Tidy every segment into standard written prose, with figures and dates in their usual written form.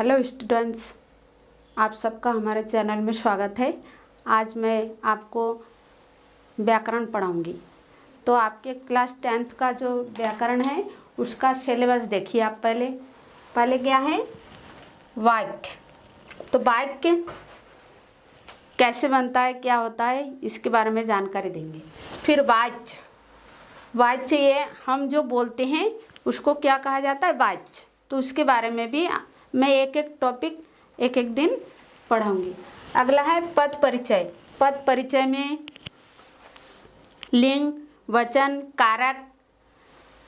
Hello students, आप सबका हमारे चैनल में स्वागत है। आज मैं आपको व्याकरण पढ़ाऊंगी। तो आपके क्लास 10th का जो व्याकरण है उसका सिलेबस देखिए। आप पहले क्या है, वाक्य। तो वाक्य कैसे बनता है, क्या होता है, इसके बारे में जानकारी देंगे। फिर वाच्य ये हम जो बोलते हैं उसको क्या कहा जाता है, वाच्य। तो उसके बारे में भी मैं एक एक टॉपिक एक एक दिन पढ़ाऊंगी। अगला है पद परिचय। पद परिचय में लिंग, वचन, कारक,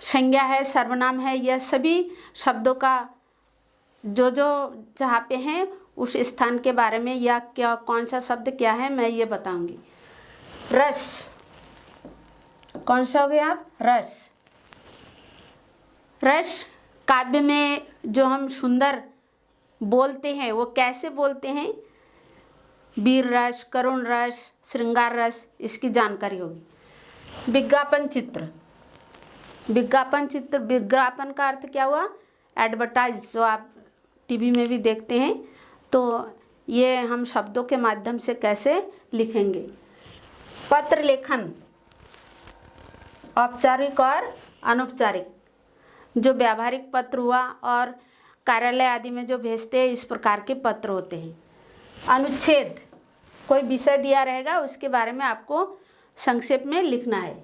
संज्ञा है, सर्वनाम है, यह सभी शब्दों का जो जहाँ पे हैं उस स्थान के बारे में या क्या कौन सा शब्द क्या है मैं ये बताऊंगी। रस, कौन सा हो गया आप, रस। रस काव्य में जो हम सुंदर बोलते हैं वो कैसे बोलते हैं, वीर रस, करुण रस, श्रृंगार रस, इसकी जानकारी होगी। विज्ञापन चित्र, विज्ञापन का अर्थ क्या हुआ, एडवर्टाइज, जो आप टीवी में भी देखते हैं। तो ये हम शब्दों के माध्यम से कैसे लिखेंगे। पत्र लेखन, औपचारिक और अनौपचारिक, जो व्यावहारिक पत्र हुआ और कार्यालय आदि में जो भेजते हैं, इस प्रकार के पत्र होते हैं। अनुच्छेद, कोई विषय दिया रहेगा उसके बारे में आपको संक्षेप में लिखना है।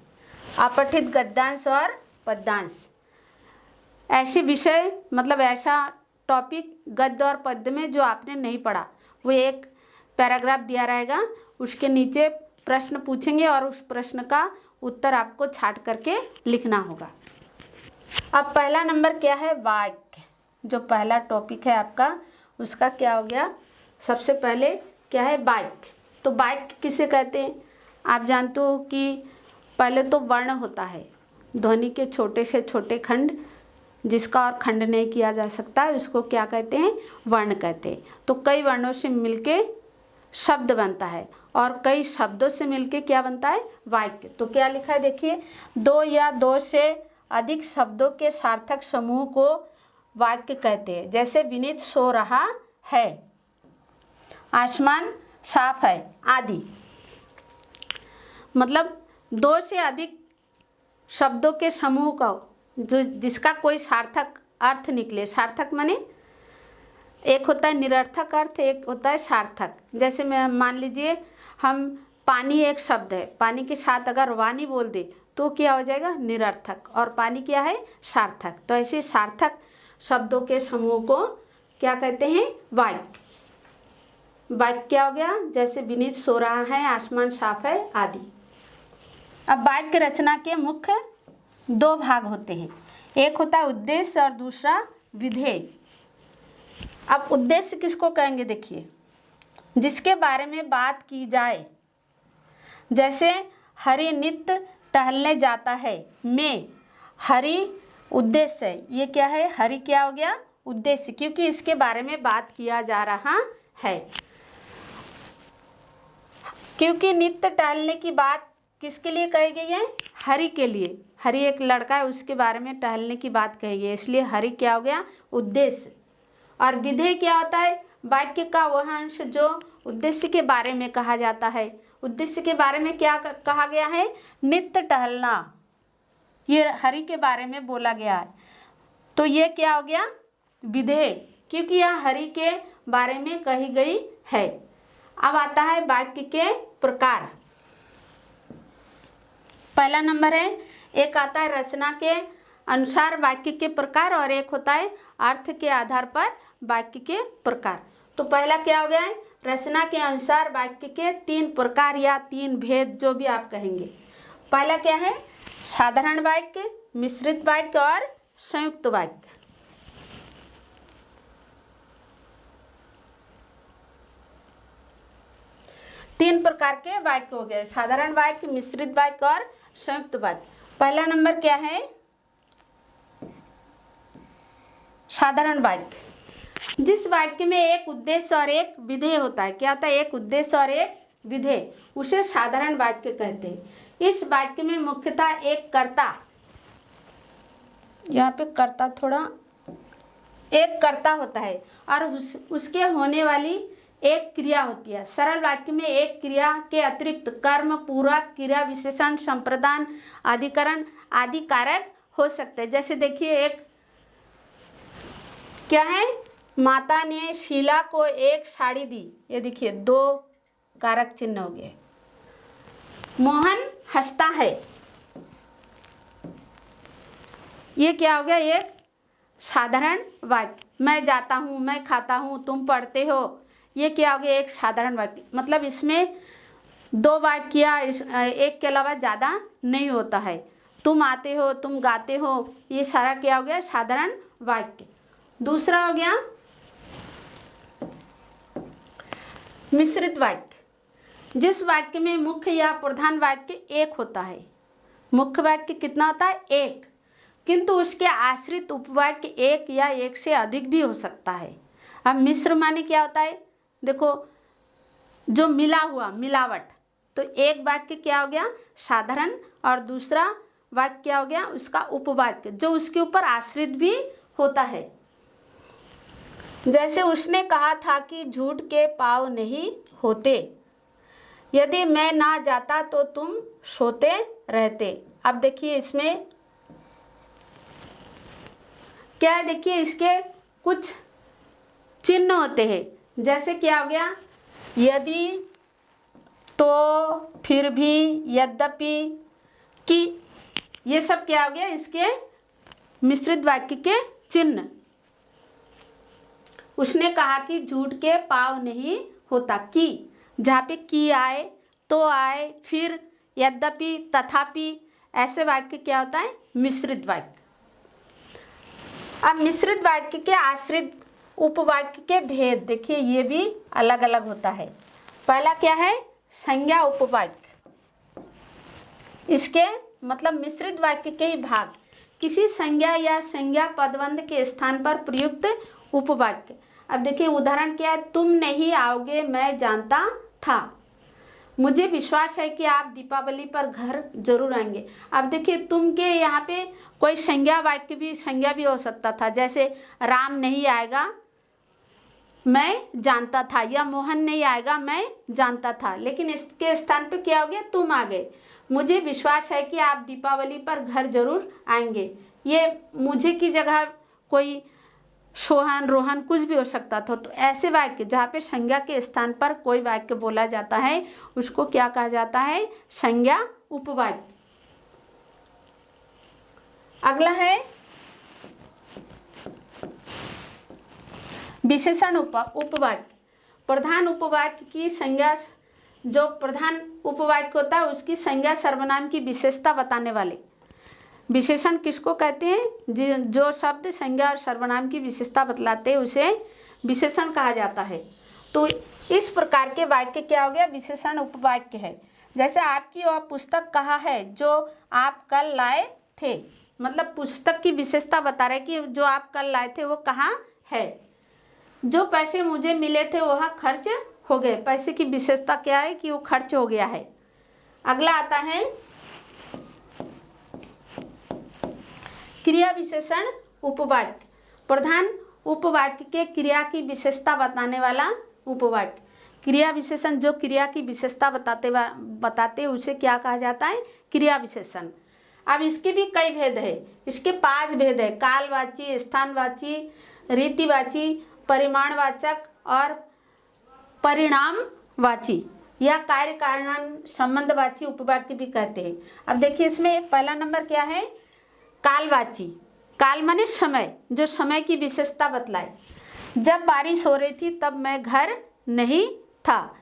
अपठित गद्यांश और पद्यांश, ऐसे विषय मतलब ऐसा टॉपिक गद्य और पद्य में जो आपने नहीं पढ़ा, वो एक पैराग्राफ दिया रहेगा, उसके नीचे प्रश्न पूछेंगे और उस प्रश्न का उत्तर आपको छांट करके लिखना होगा। अब पहला नंबर क्या है, वाक्य। जो पहला टॉपिक है आपका उसका क्या हो गया, सबसे पहले क्या है, वाक्य। तो वाक्य किसे कहते हैं, आप जानते हो कि पहले तो वर्ण होता है, ध्वनि के छोटे से छोटे खंड जिसका और खंड नहीं किया जा सकता है, उसको क्या कहते हैं, वर्ण कहते हैं। तो कई वर्णों से मिलके शब्द बनता है और कई शब्दों से मिलके क्या बनता है, वाक्य। तो क्या लिखा है देखिए, दो या दो से अधिक शब्दों के सार्थक समूह को वाक्य कहते हैं। जैसे विनीत सो रहा है, आसमान साफ है आदि। मतलब दो से अधिक शब्दों के समूह का जो जिसका कोई सार्थक अर्थ निकले। सार्थक माने एक होता है निरर्थक अर्थ, एक होता है सार्थक। जैसे मैं मान लीजिए हम पानी एक शब्द है, पानी के साथ अगर वाणी बोल दे तो क्या हो जाएगा, निरर्थक, और पानी क्या है, सार्थक। तो ऐसे सार्थक शब्दों के समूह को क्या कहते हैं, वाक्य। वाक्य क्या हो गया, जैसे विनीत सो रहा है, आसमान साफ है आदि। अब वाक्य रचना के मुख्य दो भाग होते हैं, एक होता है उद्देश्य और दूसरा विधेय। अब उद्देश्य किसको कहेंगे, देखिए जिसके बारे में बात की जाए। जैसे हरि नित्य टहलने जाता है, में हरि उद्देश्य है, ये क्या है, हरि क्या हो गया, उद्देश्य, क्योंकि इसके बारे में बात किया जा रहा है। क्योंकि नित्य टहलने की बात किसके लिए कही गई है, हरि के लिए। हरि एक लड़का है, उसके बारे में टहलने की बात कही गई है, इसलिए हरि क्या हो गया, उद्देश्य। और विधेय क्या होता है, वाक्य का वह अंश जो उद्देश्य के बारे में कहा जाता है। उद्देश्य के बारे में क्या कहा गया है, नित्य टहलना, ये हरि के बारे में बोला गया है। तो ये क्या हो गया, विधेय, क्योंकि यह हरि के बारे में कही गई है। अब आता है वाक्य के प्रकार। पहला नंबर है, एक आता है रचना के अनुसार वाक्य के प्रकार और एक होता है अर्थ के आधार पर वाक्य के प्रकार। तो पहला क्या हो गया है, रचना के अनुसार वाक्य के तीन प्रकार या तीन भेद जो भी आप कहेंगे। पहला क्या है, साधारण वाक्य, मिश्रित वाक्य और संयुक्त वाक्य। तीन प्रकार के वाक्य हो गए, साधारण वाक्य, मिश्रित वाक्य और संयुक्त वाक्य। पहला नंबर क्या है, साधारण वाक्य। जिस वाक्य में एक उद्देश्य और एक विधेय होता है, क्या होता है, एक उद्देश्य और एक विधेय, उसे साधारण वाक्य कहते हैं। इस वाक्य में मुख्यतः एक कर्ता, यहाँ पे कर्ता थोड़ा एक कर्ता होता है और उसके होने वाली एक क्रिया होती है। सरल वाक्य में एक क्रिया के अतिरिक्त कर्म, पूरक, क्रिया विशेषण, संप्रदान, अधिकरण आदि कारक हो सकते हैं। जैसे देखिए, एक क्या है, माता ने शीला को एक साड़ी दी, ये देखिए 2 कारक चिन्ह हो गए। मोहन हंसता है, ये क्या हो गया, एक साधारण वाक्य। मैं जाता हूँ, मैं खाता हूँ, तुम पढ़ते हो, ये क्या हो गया, एक साधारण वाक्य। मतलब इसमें 2 वाक्य या एक के अलावा ज़्यादा नहीं होता है। तुम आते हो, तुम गाते हो, ये सारा क्या हो गया, साधारण वाक्य। दूसरा हो गया मिश्रित वाक्य, जिस वाक्य में मुख्य या प्रधान वाक्य एक होता है। मुख्य वाक्य कितना होता है, एक, किंतु उसके आश्रित उपवाक्य एक या एक से अधिक भी हो सकता है। अब मिश्र माने क्या होता है, देखो जो मिला हुआ, मिलावट, तो एक वाक्य क्या हो गया, साधारण, और दूसरा वाक्य क्या हो गया, उसका उपवाक्य जो उसके ऊपर आश्रित भी होता है। जैसे उसने कहा था कि झूठ के पाँव नहीं होते, यदि मैं ना जाता तो तुम सोते रहते। अब देखिए इसमें क्या है, देखिए इसके कुछ चिन्ह होते हैं। जैसे क्या हो गया, यदि, तो, फिर भी, यद्यपि, कि, ये सब क्या हो गया, इसके मिश्रित वाक्य के चिन्ह। उसने कहा कि झूठ के पाँव नहीं होता, कि, जहाँ पे की आए, तो आए, फिर, यद्यपि, तथापि, ऐसे वाक्य क्या होता है, मिश्रित वाक्य। अब मिश्रित वाक्य के आश्रित उपवाक्य के भेद देखिए, ये भी अलग अलग होता है। पहला क्या है, संज्ञा उपवाक्य। इसके मतलब मिश्रित वाक्य के ही भाग, किसी संज्ञा या संज्ञा पदबंध के स्थान पर प्रयुक्त उपवाक्य। अब देखिए उदाहरण क्या है, तुम नहीं आओगे मैं जानता था, मुझे विश्वास है कि आप दीपावली पर घर जरूर आएंगे। अब देखिए तुम के यहाँ पे कोई संज्ञा वाक्य भी, संज्ञा भी हो सकता था, जैसे राम नहीं आएगा मैं जानता था, या मोहन नहीं आएगा मैं जानता था, लेकिन इसके स्थान पे क्या हो गया, तुम आ गए। मुझे विश्वास है कि आप दीपावली पर घर जरूर आएंगे, ये मुझे की जगह कोई सोहन, रोहन कुछ भी हो सकता था। तो ऐसे वाक्य जहाँ पे संज्ञा के स्थान पर कोई वाक्य बोला जाता है उसको क्या कहा जाता है, संज्ञा उपवाक्य। अगला है विशेषण उपवाक्य। प्रधान उपवाक्य की संज्ञा, जो प्रधान उपवाक्य होता है उसकी संज्ञा सर्वनाम की विशेषता बताने वाले। विशेषण किसको कहते हैं, जो शब्द संज्ञा और सर्वनाम की विशेषता बतलाते हैं उसे विशेषण कहा जाता है। तो इस प्रकार के वाक्य क्या हो गया, विशेषण उपवाक्य है। जैसे आपकी वह पुस्तक कहाँ है जो आप कल लाए थे, मतलब पुस्तक की विशेषता बता रहे कि जो आप कल लाए थे वो कहाँ है। जो पैसे मुझे मिले थे वह खर्च हो गए, पैसे की विशेषता क्या है कि वो खर्च हो गया है। अगला आता है क्रिया विशेषण उपवाक्य। प्रधान उपवाक्य के क्रिया की विशेषता बताने वाला उपवाक्य। क्रिया विशेषण जो क्रिया की विशेषता बताते उसे क्या कहा जाता है, क्रिया विशेषण। अब इसके भी कई भेद है, इसके 5 भेद है, कालवाची, स्थानवाची, रीतिवाची, परिमाणवाचक और परिणामवाची, या कार्य कारण संबंधवाची उपवाक्य भी कहते हैं। अब देखिए इसमें पहला नंबर क्या है, कालवाची। काल माने समय, जो समय की विशेषता बतलाए। जब बारिश हो रही थी तब मैं घर नहीं था,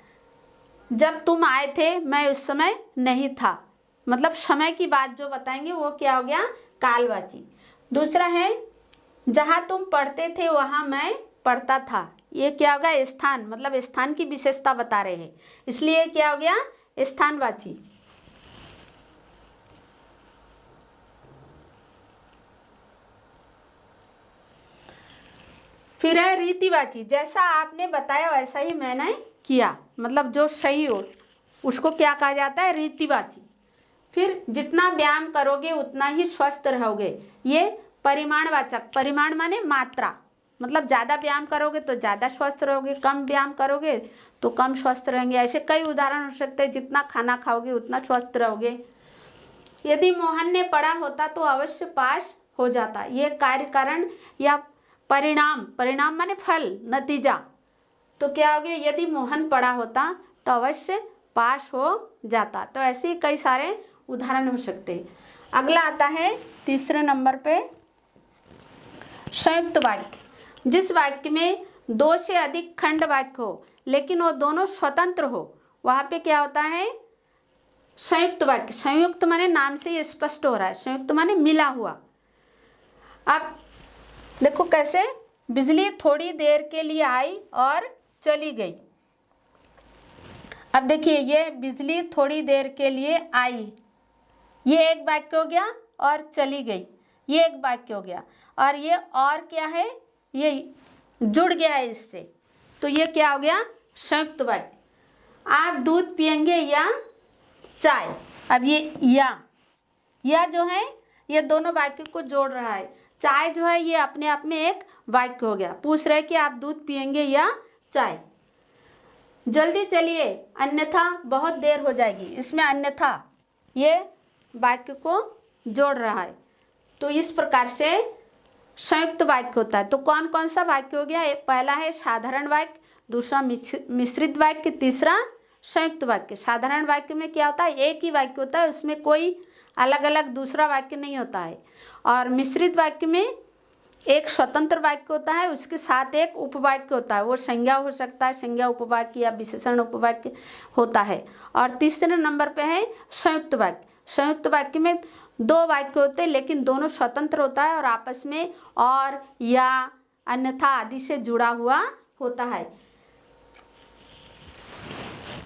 जब तुम आए थे मैं उस समय नहीं था, मतलब समय की बात जो बताएंगे वो क्या हो गया, कालवाची। दूसरा है जहाँ तुम पढ़ते थे वहाँ मैं पढ़ता था, ये क्या हो गया, स्थान, मतलब स्थान की विशेषता बता रहे हैं, इसलिए क्या हो गया, स्थानवाची। फिर है रीतिवाची, जैसा आपने बताया वैसा ही मैंने किया, मतलब जो सही हो उसको क्या कहा जाता है, रीतिवाची। फिर जितना व्यायाम करोगे उतना ही स्वस्थ रहोगे, ये परिमाणवाचक। परिमाण माने मात्रा, मतलब ज़्यादा व्यायाम करोगे तो ज़्यादा स्वस्थ रहोगे, कम व्यायाम करोगे तो कम स्वस्थ रहेंगे। ऐसे कई उदाहरण हो सकते हैं, जितना खाना खाओगे उतना स्वस्थ रहोगे। यदि मोहन ने पढ़ा होता तो अवश्य पास हो जाता। ये कार्य कारण या परिणाम, परिणाम माने फल, नतीजा, तो क्या हो गया, यदि मोहन पढ़ा होता तो अवश्य पास हो जाता। तो ऐसे ही कई सारे उदाहरण हो सकते हैं। अगला आता है तीसरे नंबर पे संयुक्त वाक्य। जिस वाक्य में दो से अधिक खंड वाक्य हो लेकिन वो दोनों स्वतंत्र हो, वहां पे क्या होता है, संयुक्त वाक्य। संयुक्त माने नाम से ये स्पष्ट हो रहा है, संयुक्त माने मिला हुआ। अब देखो कैसे, बिजली थोड़ी देर के लिए आई और चली गई। अब देखिए, ये बिजली थोड़ी देर के लिए आई, ये एक वाक्य हो गया, और चली गई ये एक वाक्य हो गया, और ये और क्या है, ये जुड़ गया है इससे, तो ये क्या हो गया, संयुक्त वाक्य। आप दूध पिएंगे या चाय। अब ये या जो है ये दोनों वाक्य को जोड़ रहा है। चाय जो है ये अपने आप में एक वाक्य हो गया, पूछ रहे कि आप दूध पिएंगे या चाय। जल्दी चलिए अन्यथा बहुत देर हो जाएगी, इसमें अन्यथा ये वाक्य को जोड़ रहा है। तो इस प्रकार से संयुक्त वाक्य होता है। तो कौन कौन सा वाक्य हो गया, पहला है साधारण वाक्य, दूसरा मिश्रित वाक्य, तीसरा संयुक्त वाक्य। साधारण वाक्य में क्या होता है, एक ही वाक्य होता है, उसमें कोई अलग अलग दूसरा वाक्य नहीं होता है। और मिश्रित वाक्य में एक स्वतंत्र वाक्य होता है, उसके साथ एक उपवाक्य होता है, वो संज्ञा हो सकता है, संज्ञा उपवाक्य या विशेषण उपवाक्य होता है। और तीसरे नंबर पे है संयुक्त वाक्य। संयुक्त वाक्य में दो वाक्य होते हैं लेकिन दोनों स्वतंत्र होता है और आपस में और, या, अन्यथा आदि से जुड़ा हुआ होता है।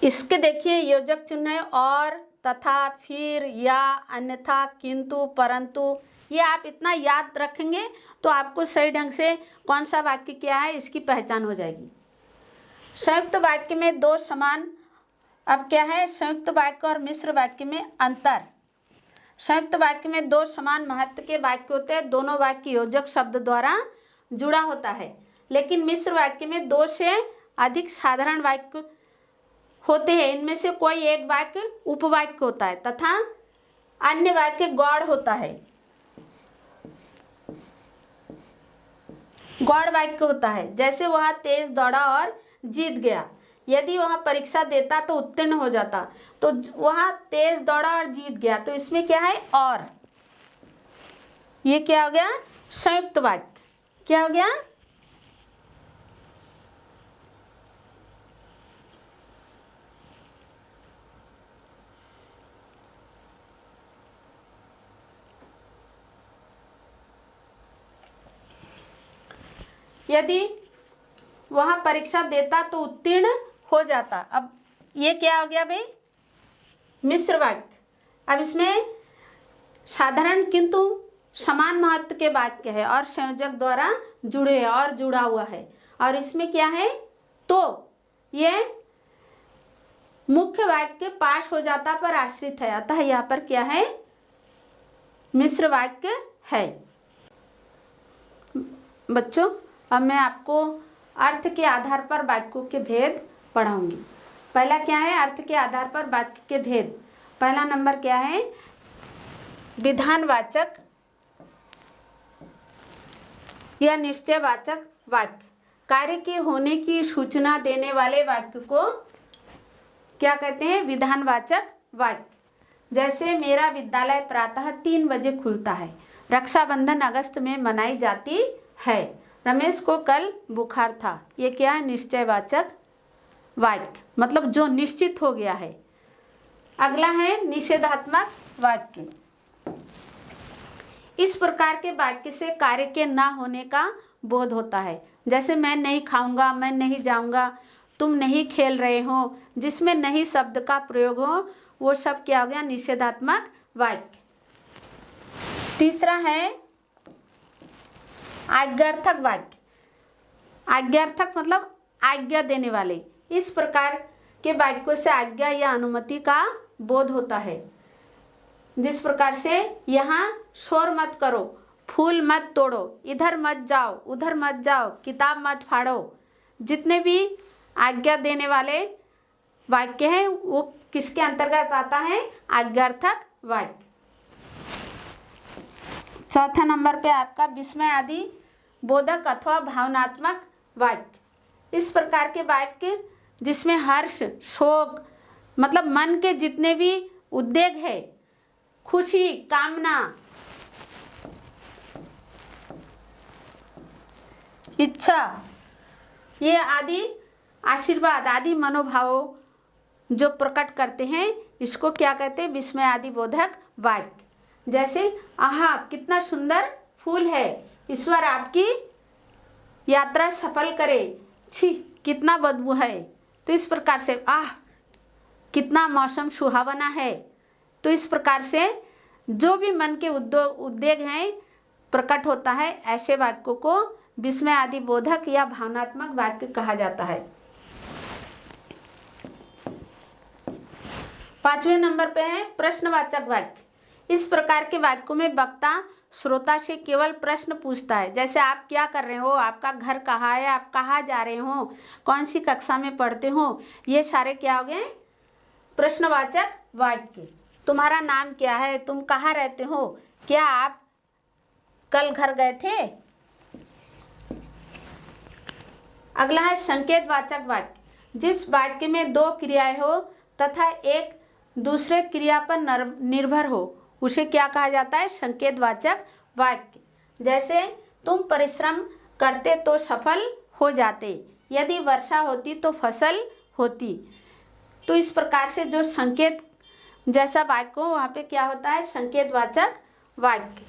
इसके देखिए योजक चिन्ह है, और, तथा, फिर, या, अन्यथा, किंतु, परंतु। ये आप इतना याद रखेंगे तो आपको सही ढंग से कौन सा वाक्य क्या है इसकी पहचान हो जाएगी। संयुक्त वाक्य में दो समान, अब क्या है, संयुक्त वाक्य और मिश्र वाक्य में अंतर। संयुक्त वाक्य में दो समान महत्व के वाक्य होते हैं, दोनों वाक्य योजक शब्द द्वारा जुड़ा होता है। लेकिन मिश्र वाक्य में दो से अधिक साधारण वाक्य होते हैं, इनमें से कोई एक वाक्य उपवाक्य होता है तथा अन्य वाक्य गौड़ होता है, गौड़ वाक्य होता है। जैसे वह तेज दौड़ा और जीत गया, यदि वह परीक्षा देता तो उत्तीर्ण हो जाता, तो वह तेज दौड़ा और जीत गया, तो इसमें क्या है, और। ये क्या हो गया, संयुक्त वाक्य। क्या हो गया, यदि वह परीक्षा देता तो उत्तीर्ण हो जाता। अब ये क्या हो गया भाई, मिश्र वाक्य। अब इसमें साधारण किंतु समान महत्व के वाक्य है और संयोजक द्वारा जुड़े है और जुड़ा हुआ है। और इसमें क्या है, तो ये मुख्य वाक्य पास हो जाता पर आश्रित है, अतः यहाँ पर क्या है, मिश्र वाक्य है। बच्चों अब मैं आपको अर्थ के आधार पर वाक्यों के भेद पढ़ाऊंगी। पहला क्या है, अर्थ के आधार पर वाक्य के भेद। पहला नंबर क्या है, विधानवाचक या निश्चयवाचक वाक्य। कार्य के होने की सूचना देने वाले वाक्य को क्या कहते हैं, विधानवाचक वाक्य। जैसे मेरा विद्यालय प्रातः 3 बजे खुलता है, रक्षाबंधन अगस्त में मनाई जाती है, रमेश को कल बुखार था। ये क्या है, निश्चयवाचक वाक्य, मतलब जो निश्चित हो गया है। अगला है निषेधात्मक वाक्य। इस प्रकार के वाक्य से कार्य के ना होने का बोध होता है। जैसे मैं नहीं खाऊंगा, मैं नहीं जाऊंगा, तुम नहीं खेल रहे हो, जिसमें नहीं शब्द का प्रयोग हो, वो सब क्या हो गया, निषेधात्मक वाक्य। तीसरा है आज्ञार्थक वाक्य। आज्ञार्थक मतलब आज्ञा देने वाले। इस प्रकार के वाक्यों से आज्ञा या अनुमति का बोध होता है। जिस प्रकार से यहाँ शोर मत करो, फूल मत तोड़ो, इधर मत जाओ, उधर मत जाओ, किताब मत फाड़ो। जितने भी आज्ञा देने वाले वाक्य हैं वो किसके अंतर्गत आता है? आज्ञार्थक वाक्य। चौथा नंबर पे आपका विस्मय आदि बोधक अथवा भावनात्मक वाक्य। इस प्रकार के वाक्य जिसमें हर्ष, शोक, मतलब मन के जितने भी उद्वेग है, खुशी, कामना, इच्छा, ये आदि आशीर्वाद आदि मनोभावों जो प्रकट करते हैं, इसको क्या कहते हैं? विस्मय आदि बोधक वाक्य। जैसे आहा कितना सुंदर फूल है, ईश्वर आपकी यात्रा सफल करे, छी कितना बदबू है। तो इस प्रकार से आह कितना मौसम सुहावना है। तो इस प्रकार से जो भी मन के उद्वेग हैं प्रकट होता है, ऐसे वाक्यों को विस्मय आदि बोधक या भावनात्मक वाक्य कहा जाता है। 5वें नंबर पे है प्रश्नवाचक वाक्य। इस प्रकार के वाक्यों में वक्ता श्रोता से केवल प्रश्न पूछता है, जैसे आप क्या कर रहे हो, आपका घर कहाँ है, आप कहाँ जा रहे हो, कौन सी कक्षा में पढ़ते हो, ये सारे क्या हो गए? प्रश्नवाचक वाक्य। तुम्हारा नाम क्या है, तुम कहाँ रहते हो, क्या आप कल घर गए थे। अगला है संकेतवाचक वाक्य। जिस वाक्य में दो क्रियाएं हो तथा एक दूसरे क्रिया पर निर्भर हो उसे क्या कहा जाता है? संकेतवाचक वाक्य। जैसे तुम परिश्रम करते तो सफल हो जाते, यदि वर्षा होती तो फसल होती। तो इस प्रकार से जो संकेत जैसा वाक्य हो वहाँ पे क्या होता है? संकेतवाचक वाक्य।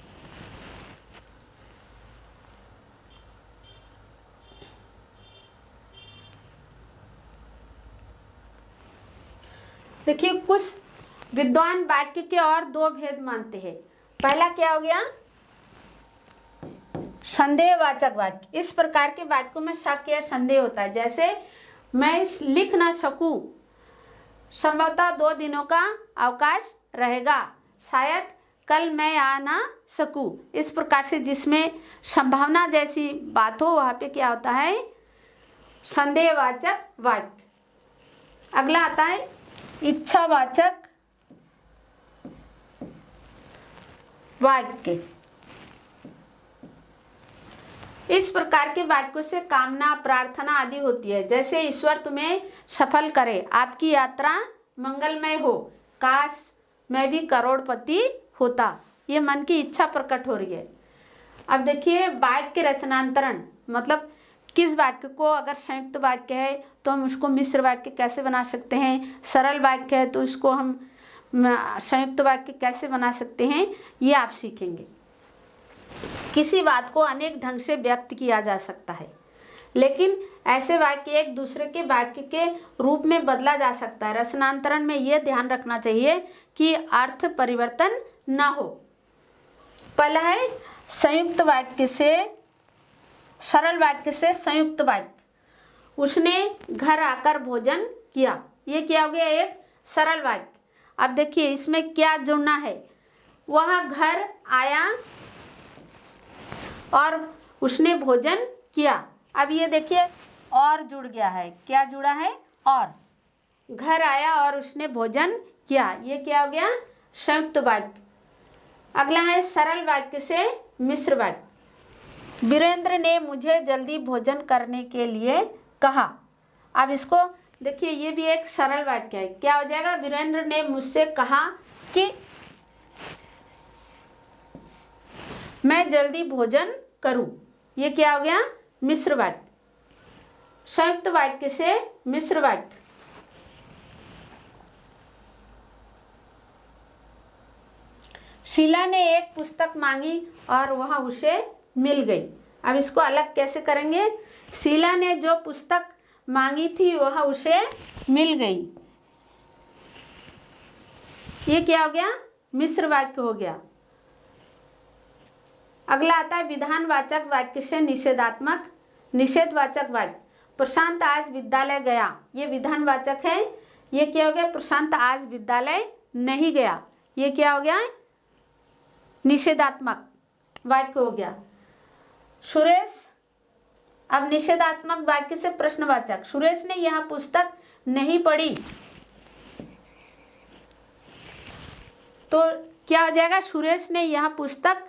देखिए कुछ विद्वान वाक्य के और दो भेद मानते हैं। पहला क्या हो गया? संदेहवाचक वाक्य। इस प्रकार के वाक्यों में शक या संदेह होता है। जैसे मैं लिख ना सकूं, संभवतः 2 दिनों का अवकाश रहेगा, शायद कल मैं आ ना सकूं। इस प्रकार से जिसमें संभावना जैसी बात हो वहाँ पे क्या होता है? संदेहवाचक वाक्य। अगला आता है इच्छावाचक वाक्य। इस प्रकार के वाक्यों से कामना, प्रार्थना आदि होती है। जैसे ईश्वर तुम्हें सफल करे, आपकी यात्रा मंगलमय हो, काश मैं भी करोड़पति होता। ये मन की इच्छा प्रकट हो रही है। अब देखिए वाक्य रचनांतरण, मतलब किस वाक्य को अगर संयुक्त वाक्य है तो हम उसको मिश्र वाक्य कैसे बना सकते हैं, सरल वाक्य है तो उसको हम संयुक्त वाक्य कैसे बना सकते हैं, ये आप सीखेंगे। किसी बात को अनेक ढंग से व्यक्त किया जा सकता है, लेकिन ऐसे वाक्य एक दूसरे के वाक्य के रूप में बदला जा सकता है। रचनांतरण में यह ध्यान रखना चाहिए कि अर्थ परिवर्तन ना हो। पहला है संयुक्त वाक्य से, सरल वाक्य से संयुक्त वाक्य। उसने घर आकर भोजन किया, ये क्या हो गया? एक सरल वाक्य। अब देखिए इसमें क्या जुड़ना है? वह घर आया और उसने भोजन किया। अब ये देखिए और जुड़ गया है। क्या जुड़ा है? और। घर आया और उसने भोजन किया, ये क्या हो गया? संयुक्त वाक्य। अगला है सरल वाक्य से मिश्र वाक्य। वीरेंद्र ने मुझे जल्दी भोजन करने के लिए कहा। अब इसको देखिए, ये भी एक सरल वाक्य है। क्या हो जाएगा? वीरेंद्र ने मुझसे कहा कि मैं जल्दी भोजन करूं। ये क्या हो गया? मिश्र वाक्य। संयुक्त वाक्य से मिश्र वाक्य। शीला ने एक पुस्तक मांगी और वह उसे मिल गई। अब इसको अलग कैसे करेंगे? शीला ने जो पुस्तक मांगी थी वह उसे मिल गई। ये क्या हो गया? मिश्र वाक्य हो गया। अगला आता है विधानवाचक वाक्य से निषेधात्मक निषेधवाचक वाक्य। प्रशांत आज विद्यालय गया, ये विधानवाचक है। ये क्या हो गया? प्रशांत आज विद्यालय नहीं गया, ये क्या हो गया? निषेधात्मक। वाक्य हो गया। सुरेश, अब निषेधात्मक वाक्य से प्रश्नवाचक। सुरेश ने यह पुस्तक नहीं पढ़ी, तो क्या हो जाएगा? सुरेश ने यह पुस्तक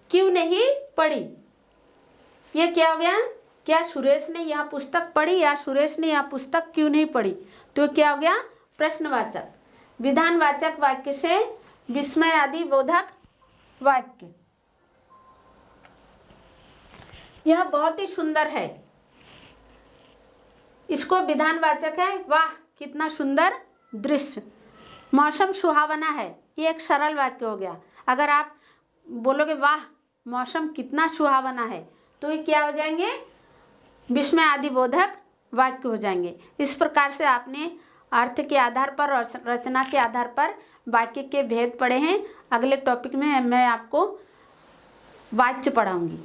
क्यों नहीं पढ़ी? ये क्या हो गया? क्या सुरेश ने यह पुस्तक पढ़ी या सुरेश ने यह पुस्तक क्यों नहीं पढ़ी? तो क्या हो गया? प्रश्नवाचक। विधानवाचक वाक्य से विस्मय आदि बोधक वाक्य। यह बहुत ही सुंदर है, इसको विधानवाचक है। वाह कितना सुंदर दृश्य, मौसम सुहावना है, ये एक सरल वाक्य हो गया। अगर आप बोलोगे वाह मौसम कितना सुहावना है, तो ये क्या हो जाएंगे? विस्मय आदि बोधक वाक्य हो जाएंगे। इस प्रकार से आपने अर्थ के आधार पर और रचना के आधार पर वाक्य के भेद पढ़े हैं। अगले टॉपिक में मैं आपको वाच्य पढ़ाऊंगी।